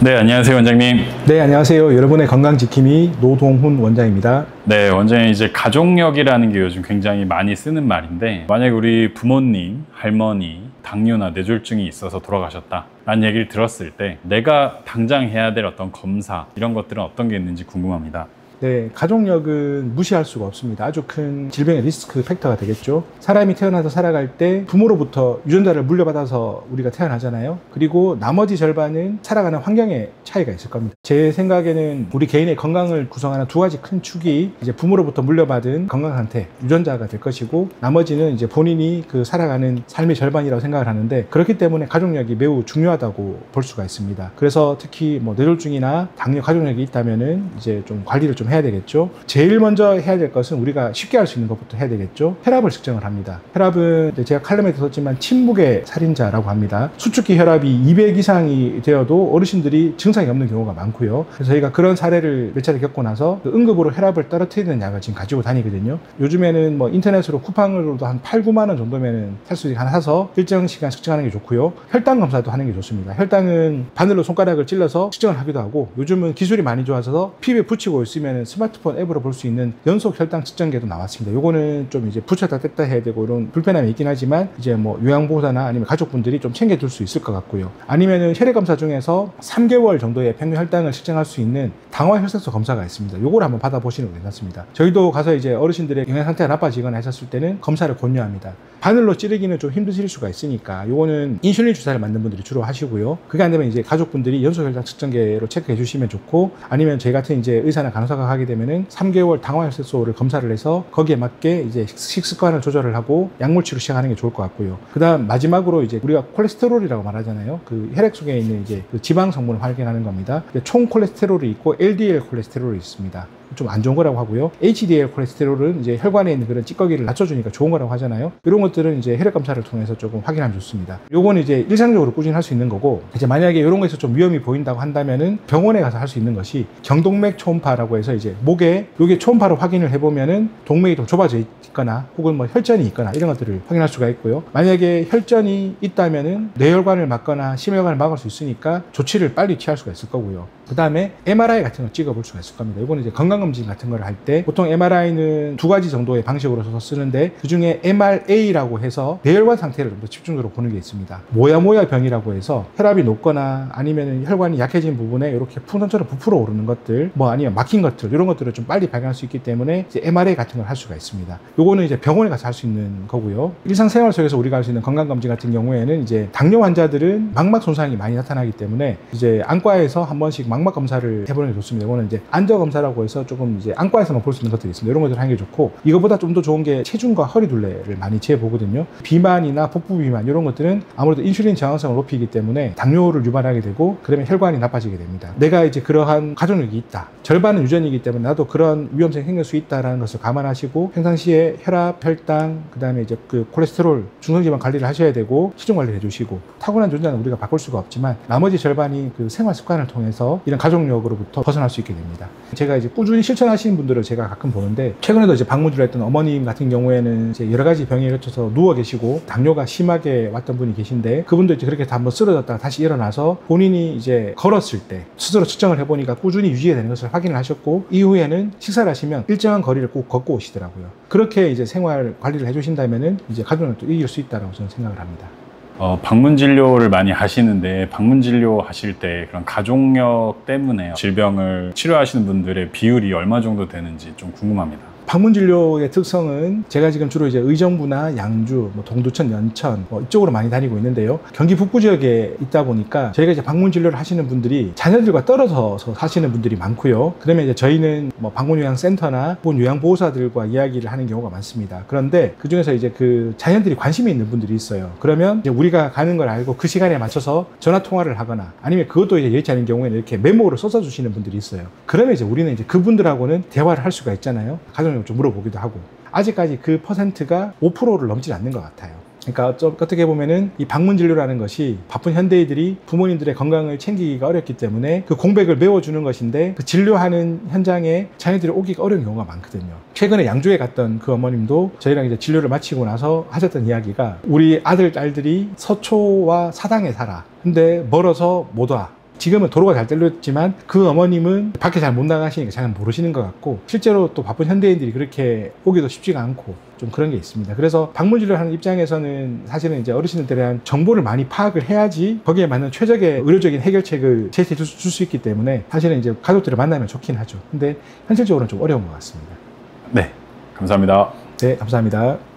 네, 안녕하세요, 원장님. 네, 안녕하세요. 여러분의 건강지킴이 노동훈 원장입니다. 네, 원장님, 이제 가족력이라는 게 요즘 굉장히 많이 쓰는 말인데, 만약에 우리 부모님, 할머니, 당뇨나 뇌졸중이 있어서 돌아가셨다 라는 얘기를 들었을 때 내가 당장 해야 될 어떤 검사, 이런 것들은 어떤 게 있는지 궁금합니다. 네, 가족력은 무시할 수가 없습니다. 아주 큰 질병의 리스크 팩터가 되겠죠. 사람이 태어나서 살아갈 때 부모로부터 유전자를 물려받아서 우리가 태어나잖아요. 그리고 나머지 절반은 살아가는 환경에 차이가 있을 겁니다. 제 생각에는 우리 개인의 건강을 구성하는 두 가지 큰 축이 이제 부모로부터 물려받은 건강 상태, 유전자가 될 것이고, 나머지는 이제 본인이 그 살아가는 삶의 절반이라고 생각을 하는데, 그렇기 때문에 가족력이 매우 중요하다고 볼 수가 있습니다. 그래서 특히 뭐 뇌졸중이나 당뇨 가족력이 있다면은 이제 좀 관리를 좀 해야 되겠죠. 제일 먼저 해야 될 것은 우리가 쉽게 할 수 있는 것부터 해야 되겠죠. 혈압을 측정을 합니다. 혈압은 제가 칼럼에도 썼지만 침묵의 살인자라고 합니다. 수축기 혈압이 200 이상이 되어도 어르신들이 증상이 없는 경우가 많고요. 그래서 저희가 그런 사례를 몇 차례 겪고 나서 그 응급으로 혈압을 떨어뜨리는 약을 지금 가지고 다니거든요. 요즘에는 뭐 인터넷으로 쿠팡으로도 한 8, 9만 원 정도면은 살 수 있게 하나 사서 일정 시간 측정하는 게 좋고요. 혈당 검사도 하는 게 좋습니다. 혈당은 바늘로 손가락을 찔러서 측정을 하기도 하고, 요즘은 기술이 많이 좋아서 피부에 붙이고 있으면 스마트폰 앱으로 볼 수 있는 연속 혈당 측정기도 나왔습니다. 요거는 좀 이제 붙였다 뗐다 해야 되고 이런 불편함이 있긴 하지만 이제 뭐 요양보호사나 아니면 가족분들이 좀 챙겨둘 수 있을 것 같고요. 아니면은 혈액 검사 중에서 3개월 정도의 평균 혈당을 측정할 수 있는 당화혈색소 검사가 있습니다. 요걸 한번 받아보시는 게 괜찮습니다. 저희도 가서 이제 어르신들의 영양 상태가 나빠지거나 했었을 때는 검사를 권유합니다. 바늘로 찌르기는 좀 힘드실 수가 있으니까 요거는 인슐린 주사를 맞는 분들이 주로 하시고요. 그게 안 되면 이제 가족분들이 연속 혈당 측정기로 체크해 주시면 좋고, 아니면 저희 같은 이제 의사나 간호사가 하게 되면은 3개월 당화혈색소를 검사를 해서 거기에 맞게 이제 식습관을 조절을 하고 약물 치료 시작하는 게 좋을 것 같고요. 그다음 마지막으로 이제 우리가 콜레스테롤이라고 말하잖아요. 그 혈액 속에 있는 이제 그 지방 성분을 확인하는 겁니다. 총 콜레스테롤이 있고 LDL 콜레스테롤이 있습니다. 좀 안 좋은 거라고 하고요. HDL 콜레스테롤은 이제 혈관에 있는 그런 찌꺼기를 낮춰주니까 좋은 거라고 하잖아요. 이런 것들은 이제 혈액 검사를 통해서 조금 확인하면 좋습니다. 요거는 이제 일상적으로 꾸준히 할 수 있는 거고, 이제 만약에 이런 거에서 좀 위험이 보인다고 한다면은 병원에 가서 할 수 있는 것이 경동맥 초음파라고 해서 이제 목에 요게 초음파로 확인을 해보면은 동맥이 좀 좁아져 있거나 혹은 뭐 혈전이 있거나 이런 것들을 확인할 수가 있고요. 만약에 혈전이 있다면은 뇌혈관을 막거나 심혈관을 막을 수 있으니까 조치를 빨리 취할 수가 있을 거고요. 그 다음에 MRI 같은 거 찍어볼 수가 있을 겁니다. 이거는 이제 건강검진 같은 걸 할 때 보통 MRI는 두 가지 정도의 방식으로 쓰는데, 그 중에 MRA라고 해서 뇌혈관 상태를 좀 더 집중적으로 보는 게 있습니다. 모야 병이라고 해서 혈압이 높거나 아니면 혈관이 약해진 부분에 이렇게 풍선처럼 부풀어 오르는 것들, 뭐 아니면 막힌 것들, 이런 것들을 좀 빨리 발견할 수 있기 때문에 이제 MRA 같은 걸 할 수가 있습니다. 요거는 이제 병원에 가서 할 수 있는 거고요. 일상생활 속에서 우리가 할 수 있는 건강검진 같은 경우에는 이제 당뇨 환자들은 망막 손상이 많이 나타나기 때문에 이제 안과에서 한 번씩 망막 검사를 해보는 게 좋습니다. 이거는 이제 안저 검사라고 해서 조금 이제 안과에서만 볼 수 있는 것들이 있습니다. 이런 것들을 하는 게 좋고, 이거보다 좀 더 좋은 게 체중과 허리 둘레를 많이 재보거든요. 비만이나 복부 비만 이런 것들은 아무래도 인슐린 저항성을 높이기 때문에 당뇨를 유발하게 되고, 그러면 혈관이 나빠지게 됩니다. 내가 이제 그러한 가족력이 있다, 절반은 유전이기 때문에 나도 그런 위험성이 생길 수 있다라는 것을 감안하시고 평상시에 혈압, 혈당, 그 다음에 이제 그 콜레스테롤, 중성지방 관리를 하셔야 되고 체중 관리를 해주시고, 타고난 유전자는 우리가 바꿀 수가 없지만 나머지 절반이 그 생활 습관을 통해서 이런 가족력으로부터 벗어날 수 있게 됩니다. 제가 이제 꾸준히 실천하시는 분들을 제가 가끔 보는데, 최근에도 이제 방문을 했던 어머님 같은 경우에는 이제 여러 가지 병에 걸쳐서 누워 계시고 당뇨가 심하게 왔던 분이 계신데, 그분도 이제 그렇게 한번 쓰러졌다가 다시 일어나서 본인이 이제 걸었을 때 스스로 측정을 해보니까 꾸준히 유지가 되는 것을 확인을 하셨고, 이후에는 식사를 하시면 일정한 거리를 꼭 걷고 오시더라고요. 그렇게 이제 생활 관리를 해주신다면은 이제 가족력도 이길 수 있다고 저는 생각을 합니다. 방문 진료를 많이 하시는데, 방문 진료 하실 때 그런 가족력 때문에 질병을 치료하시는 분들의 비율이 얼마 정도 되는지 좀 궁금합니다. 방문 진료의 특성은 제가 지금 주로 이제 의정부나 양주, 뭐 동두천, 연천 이쪽으로 많이 다니고 있는데요. 경기 북부 지역에 있다 보니까 저희가 이제 방문 진료를 하시는 분들이 자녀들과 떨어져서 사시는 분들이 많고요. 그러면 이제 저희는 뭐 방문요양센터나 혹은 요양보호사들과 이야기를 하는 경우가 많습니다. 그런데 그 중에서 이제 그 자녀들이 관심이 있는 분들이 있어요. 그러면 이제 우리가 가는 걸 알고 그 시간에 맞춰서 전화 통화를 하거나, 아니면 그것도 이제 여의치 않은 경우에는 이렇게 메모로 써서 주시는 분들이 있어요. 그러면 이제 우리는 이제 그분들하고는 대화를 할 수가 있잖아요. 가족력 좀 물어보기도 하고. 아직까지 그 퍼센트가 5%를 넘지 않는 것 같아요. 그러니까 어떻게 보면은 이 방문 진료라는 것이 바쁜 현대인들이 부모님들의 건강을 챙기기가 어렵기 때문에 그 공백을 메워주는 것인데, 그 진료하는 현장에 자녀들이 오기가 어려운 경우가 많거든요. 최근에 양주에 갔던 그 어머님도 저희랑 이제 진료를 마치고 나서 하셨던 이야기가, 우리 아들, 딸들이 서초와 사당에 살아. 근데 멀어서 못 와. 지금은 도로가 잘 뚫렸지만 그 어머님은 밖에 잘 못 나가시니까 잘 모르시는 것 같고, 실제로 또 바쁜 현대인들이 그렇게 오기도 쉽지가 않고 좀 그런 게 있습니다. 그래서 방문진료를 하는 입장에서는 사실은 이제 어르신들에 대한 정보를 많이 파악을 해야지 거기에 맞는 최적의 의료적인 해결책을 제시해 줄 수 있기 때문에 사실은 이제 가족들을 만나면 좋긴 하죠. 근데 현실적으로는 좀 어려운 것 같습니다. 네, 감사합니다. 네, 감사합니다.